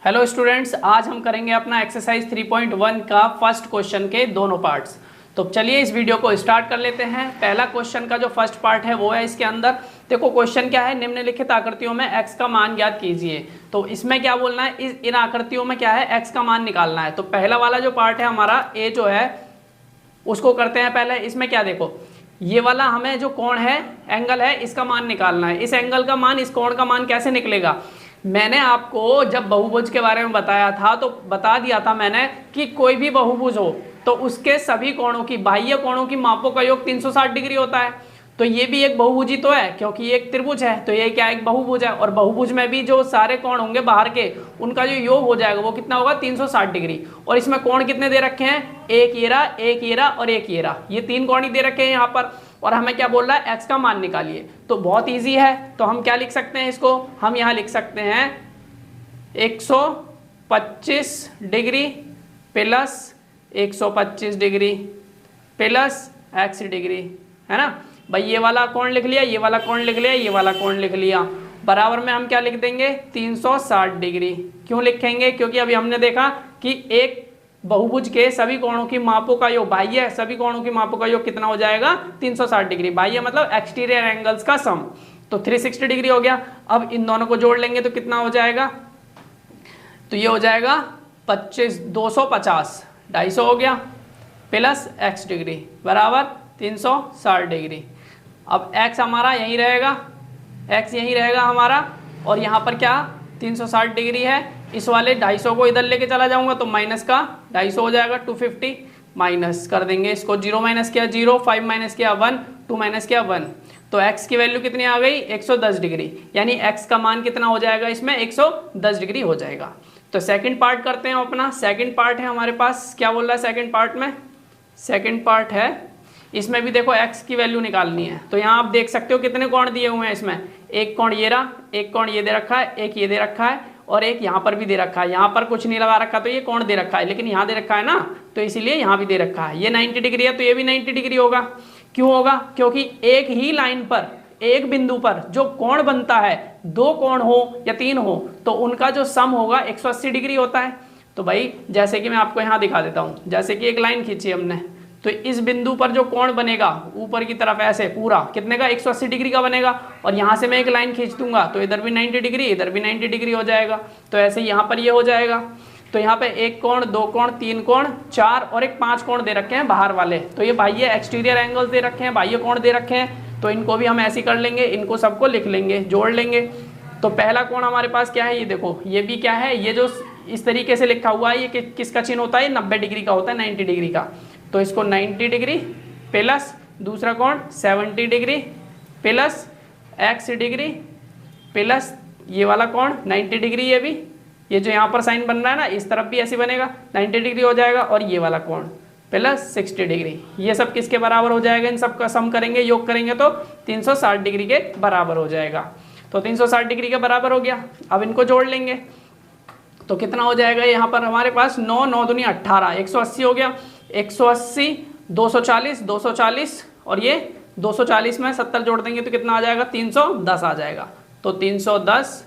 Hello students, आज हम करेंगे अपना एक्सरसाइज 3.1 का फर्स्ट क्वेश्चन के दोनों पार्ट्स। तो चलिए इस वीडियो को स्टार्ट कर लेते हैं। पहला क्वेश्चन का जो फर्स्ट पार्ट है वो है इसके अंदर। देखो क्वेश्चन क्या है, निम्नलिखित आकृतियों में x का मान ज्ञात कीजिए। तो इसमें क्या बोलना है, इन आकृतियों में क्या है, x का मान निकालना है। तो पहला वाला जो पार्ट है हमारा a जो है उसको करते हैं पहले। इसमें क्या देखो, ये वाला हमें जो कोण है, एंगल है, इसका मान निकालना है। इस एंगल का मान, इस कोण का मान कैसे निकलेगा। मैंने आपको जब बहुभुज के बारे में बताया था तो बता दिया था मैंने कि कोई भी बहुभुज हो तो उसके सभी कोणों की, बाह्य कोणों की मापों का योग 360 डिग्री होता है। तो ये भी एक बहुभुज ही तो है, क्योंकि ये एक त्रिभुज है, तो ये क्या एक बहुभुज है। और बहुभुज में भी जो सारे कोण होंगे बाहर के, उनका जो योग हो जाएगा वो कितना होगा, 360 डिग्री। और इसमें कोण कितने दे रखे हैं, एक ये रहा, एक ये रहा और एक ये रहा। ये तीन कोण ही दे रखे हैं यहाँ पर। और हमें क्या बोल रहा है, x का मान निकालिए। तो बहुत इजी है, तो हम क्या लिख सकते हैं इसको, हम यहाँ लिख सकते हैं 125 degree plus 125 degree plus x degree, है ना भाई। ये वाला कोण लिख लिया, ये वाला कोण लिख लिया, ये वाला कोण लिख लिया। बराबर में हम क्या लिख देंगे, 360 डिग्री। क्यों लिखेंगे, क्योंकि अभी हमने देखा कि एक बहुभुज के सभी कोणों की मापों का योग, बाह्य सभी कोणों की मापों का योग कितना हो जाएगा, 360 डिग्री। बाह्य मतलब एक्सटीरियर एंगल्स का सम, तो 360 डिग्री हो गया। अब इन दोनों को जोड़ लेंगे तो कितना हो जाएगा, तो ये हो जाएगा 25, 250, 250 हो गया प्लस x डिग्री बराबर 360 डिग्री। अब x हमारा यहीं रहेगा, x यहीं रहेगा हमारा, और यहाँ पर क्या 360 डिग्री है। इस वाले 250 को इधर लेके चला जाऊंगा तो माइनस का 250 हो जाएगा, 250 माइनस कर देंगे इसको। 0 माइनस किया 0, 5 माइनस किया 1, 2 माइनस किया 1। तो x की वैल्यू कितनी आ गई, 110 डिग्री। यानी x का मान कितना हो जाएगा इसमें, 110 डिग्री हो जाएगा। तो सेकंड पार्ट करते हैं अपना। सेकंड पार्ट है हमारे पास, क्या बोल रहा है सेकंड पार्ट में, सेकंड पार्ट है इसमें भी देखो x की वैल्यू निकालनी है। तो यहाँ आप देख सकते हो कितने कोण दिए हुए हैं इसमें, एक कोण ये रहा, एक कोण ये दे रखा है, एक ये दे रखा है और एक यहाँ पर भी दे रखा है। यहाँ पर कुछ नहीं लगा रखा तो ये कोण दे रखा है, लेकिन यहाँ दे रखा है ना, तो इसीलिए यहाँ भी दे रखा है। ये 90 डिग्री है तो ये भी 90 डिग्री होगा। क्यों होगा, क्योंकि एक ही लाइन पर, एक बिंदु पर जो कोण बनता है, दो कोण हो या तीन हो तो उनका जो सम होगा 180 डिग्री होता है। तो भाई जैसे कि मैं आपको यहाँ दिखा देता हूँ, जैसे कि एक लाइन खींची हमने, तो इस बिंदु पर जो कोण बनेगा ऊपर की तरफ ऐसे पूरा कितने का, 180 डिग्री का बनेगा। और यहाँ से मैं एक लाइन खींच दूंगा तो इधर भी 90 डिग्री, इधर भी 90 डिग्री हो जाएगा। तो ऐसे यहाँ पर ये हो जाएगा। तो यहाँ पे एक कोण, दो कोण, तीन कोण, चार और एक 5 कोण दे रखे हैं बाहर वाले। तो ये बाह्य एक्सटीरियर एंगल्स दे रखे हैं, बाह्य कोण दे रखे हैं। तो इनको भी हम ऐसे कर लेंगे, इनको सबको लिख लेंगे, जोड़ लेंगे। तो पहला कोण हमारे पास क्या है, ये देखो, ये भी क्या है, ये जो इस तरीके से लिखा हुआ है ये किसका चिन्ह होता है, 90 डिग्री का होता है, 90 डिग्री का। तो इसको 90 डिग्री प्लस दूसरा कोण 70 degree plus x degree plus ये वाला कोण 90 डिग्री, ये भी, ये जो यहाँ पर साइन बन रहा है ना, इस तरफ भी ऐसे बनेगा, 90 डिग्री हो जाएगा। और ये वाला कोण प्लस 60 डिग्री। ये सब किसके बराबर हो जाएगा, इन सब का सम करेंगे, योग करेंगे तो 360 डिग्री के बराबर हो जाएगा। तो 360 डिग्री के बराबर हो गया। अब इनको जोड़ लेंगे तो कितना हो जाएगा, यहाँ पर हमारे पास 9, 9 दूनी 18, 180 हो गया। 180, 240, 240 और ये 240 में 70 जोड़ देंगे तो कितना आ जाएगा, 310 आ जाएगा। तो 310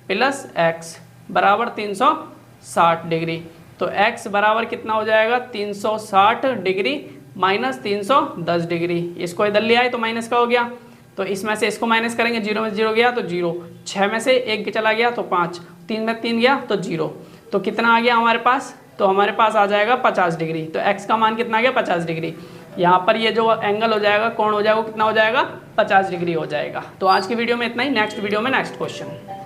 प्लस x बराबर 360 डिग्री। तो x बराबर कितना हो जाएगा, 360 डिग्री माइनस 310 डिग्री। इसको इधर ले आए तो माइनस का हो गया, तो इसमें से इसको माइनस करेंगे, 0 में 0 गया तो 0, 6 में से 1 चला गया तो 5, 3 में 3 गया तो 0। तो कितना आ गया हमारे पास, तो हमारे पास आ जाएगा 50 डिग्री। तो x का मान कितना आ गया, 50 डिग्री। यहाँ पर ये जो एंगल हो जाएगा, कोण हो जाएगा, कितना हो जाएगा, 50 डिग्री हो जाएगा। तो आज की वीडियो में इतना ही, नेक्स्ट वीडियो में नेक्स्ट क्वेश्चन।